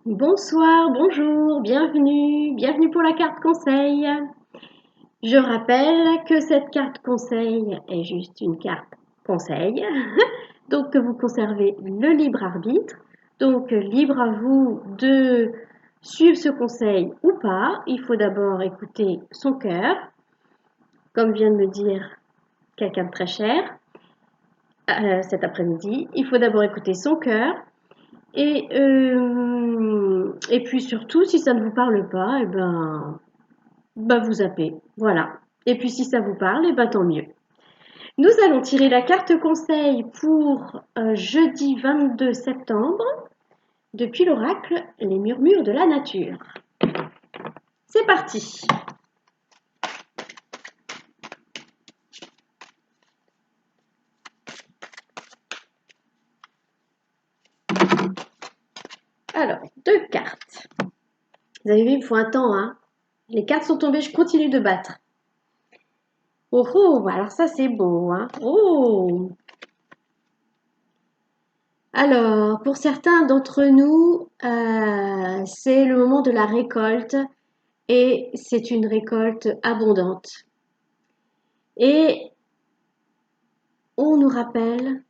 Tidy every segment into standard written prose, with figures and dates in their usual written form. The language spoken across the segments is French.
Bonsoir, bonjour, bienvenue pour la carte conseil. Je rappelle que cette carte conseil est juste une carte conseil, donc que vous conservez le libre arbitre. Donc libre à vous de suivre ce conseil ou pas. Il faut d'abord écouter son cœur, comme vient de me dire quelqu'un de très cher cet après-midi. Il faut d'abord écouter son cœur. Et puis surtout, si ça ne vous parle pas, vous zappez. Voilà. Et puis si ça vous parle, tant mieux. Nous allons tirer la carte conseil pour jeudi 22 septembre depuis l'oracle Les Murmures de la Nature. C'est parti. Alors, deux cartes. Vous avez vu, il me faut un temps, hein. Les cartes sont tombées, je continue de battre. Oh oh, alors ça c'est beau, hein. Oh. Alors, pour certains d'entre nous, c'est le moment de la récolte et c'est une récolte abondante. Et on nous rappelle,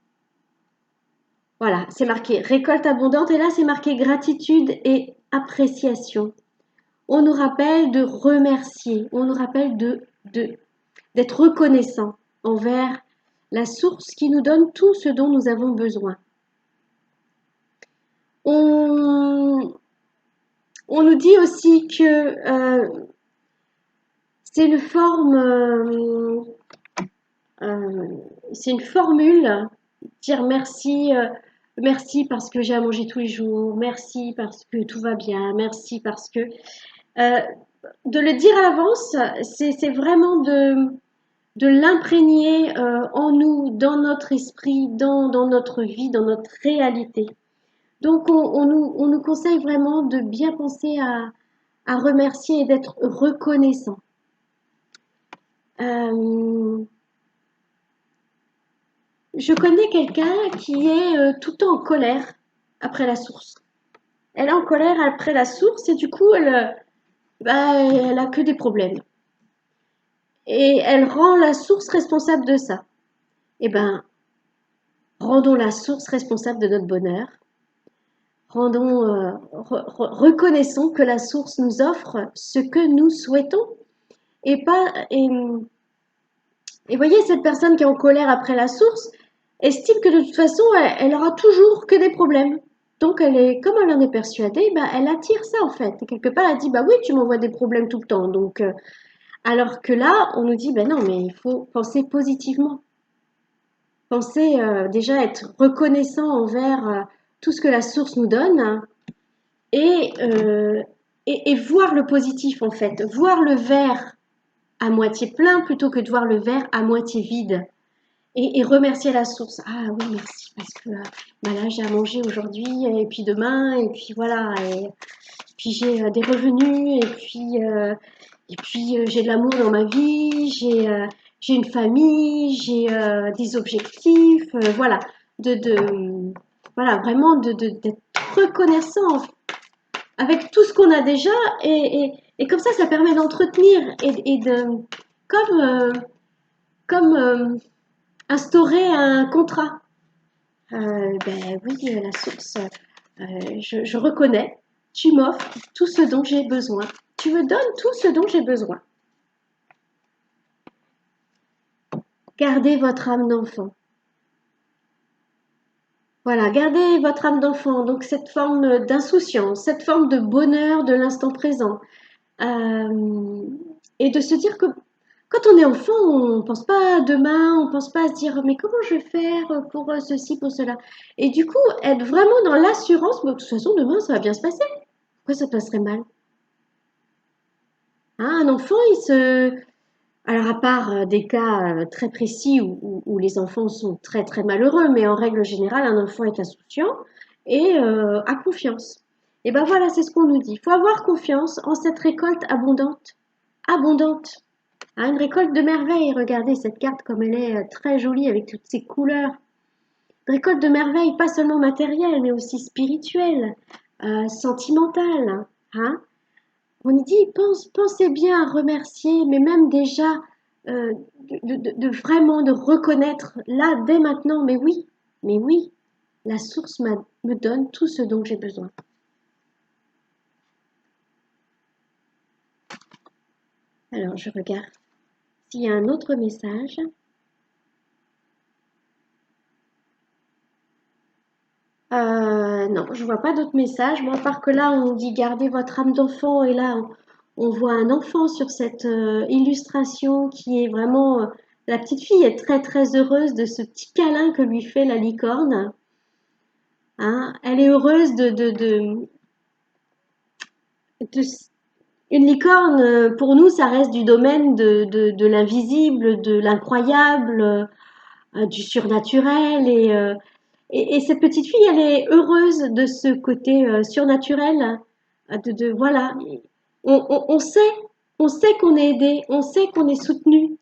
voilà, c'est marqué récolte abondante et là c'est marqué gratitude et appréciation. On nous rappelle de remercier, on nous rappelle d'être reconnaissant envers la source qui nous donne tout ce dont nous avons besoin. On nous dit aussi que c'est une forme, c'est une formule, dire merci, merci parce que j'ai à manger tous les jours, merci parce que tout va bien, merci parce que de le dire à l'avance, c'est vraiment de l'imprégner en nous, dans notre esprit, dans notre vie, dans notre réalité. Donc on nous conseille vraiment de bien penser à remercier et d'être reconnaissant. Je connais quelqu'un qui est tout le temps en colère après la source. Elle est en colère après la source et du coup, elle a que des problèmes. Et elle rend la source responsable de ça. Eh ben, rendons la source responsable de notre bonheur. Reconnaissons que la source nous offre ce que nous souhaitons et pas. Et voyez, cette personne qui est en colère après la source estime que de toute façon, elle aura toujours que des problèmes. Donc, comme elle en est persuadée, elle attire ça en fait. Et quelque part, elle dit, bah oui, tu m'envoies des problèmes tout le temps. Donc, alors que là, on nous dit, ben non, mais il faut penser positivement. Penser déjà être reconnaissant envers tout ce que la source nous donne et, euh, et voir le positif en fait. Voir le verre à moitié plein plutôt que de voir le verre à moitié vide. Et remercier la source. Ah oui, merci, parce que là, j'ai à manger aujourd'hui, et puis demain, et puis voilà, et puis j'ai des revenus, et puis j'ai de l'amour dans ma vie, j'ai une famille, j'ai des objectifs, voilà, voilà, vraiment d'être reconnaissant avec tout ce qu'on a déjà, et comme ça permet d'entretenir et de, comme, comme instaurer un contrat. Oui, la source, je reconnais, tu m'offres tout ce dont j'ai besoin. Tu me donnes tout ce dont j'ai besoin. Gardez votre âme d'enfant. Voilà, gardez votre âme d'enfant, donc cette forme d'insouciance, cette forme de bonheur de l'instant présent. Et de se dire que quand on est enfant, on ne pense pas à demain, on ne pense pas à se dire mais comment je vais faire pour ceci, pour cela. Et du coup, être vraiment dans l'assurance, de toute façon, demain, ça va bien se passer. Pourquoi ça passerait mal? Hein, un enfant, il se... Alors à part des cas très précis où les enfants sont très très malheureux, mais en règle générale, un enfant est insouciant et a confiance. Et ben voilà, c'est ce qu'on nous dit. Il faut avoir confiance en cette récolte abondante. Abondante. Hein, une récolte de merveilles. Regardez cette carte comme elle est très jolie avec toutes ces couleurs. Une récolte de merveilles, pas seulement matérielle, mais aussi spirituelle. sentimentale, hein. On dit, pensez bien à remercier, mais même déjà de vraiment de reconnaître là, dès maintenant, mais oui, la source me donne tout ce dont j'ai besoin. Alors, je regarde s'il y a un autre message. Non, je vois pas d'autres messages. Moi, à part que là, on dit gardez votre âme d'enfant, et là, on voit un enfant sur cette illustration qui est vraiment. La petite fille est très très heureuse de ce petit câlin que lui fait la licorne. Hein. Elle est heureuse de une licorne. Pour nous, ça reste du domaine de l'invisible, de l'incroyable, du surnaturel et cette petite fille, elle est heureuse de ce côté surnaturel, voilà. On sait qu'on est aidé, on sait qu'on est soutenu.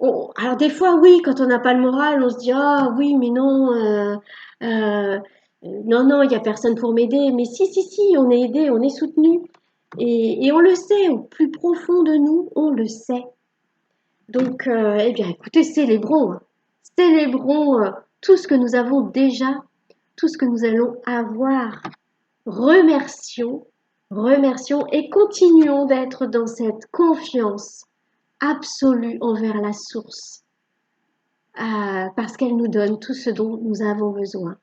Alors des fois, oui, quand on n'a pas le moral, on se dit ah oui, mais non, non, non, il n'y a personne pour m'aider. Mais si, on est aidé, on est soutenu. Et on le sait, au plus profond de nous, on le sait. Donc, eh bien, écoutez, célébrons, hein. Célébrons tout ce que nous avons déjà, tout ce que nous allons avoir. Remercions, remercions et continuons d'être dans cette confiance absolue envers la source, parce qu'elle nous donne tout ce dont nous avons besoin.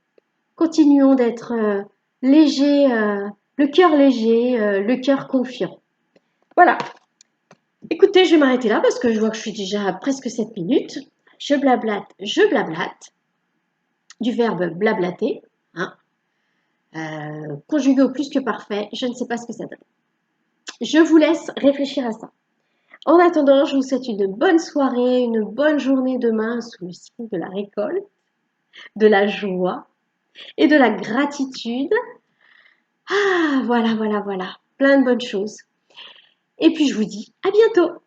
Continuons d'être légers, léger, le cœur confiant. Voilà. Écoutez, je vais m'arrêter là parce que je vois que je suis déjà à presque 7 minutes. Je blablate, du verbe blablater, hein, conjugué au plus que parfait, je ne sais pas ce que ça donne. Je vous laisse réfléchir à ça. En attendant, je vous souhaite une bonne soirée, une bonne journée demain sous le signe de la récolte, de la joie et de la gratitude. Ah, voilà. Plein de bonnes choses. Et puis je vous dis à bientôt.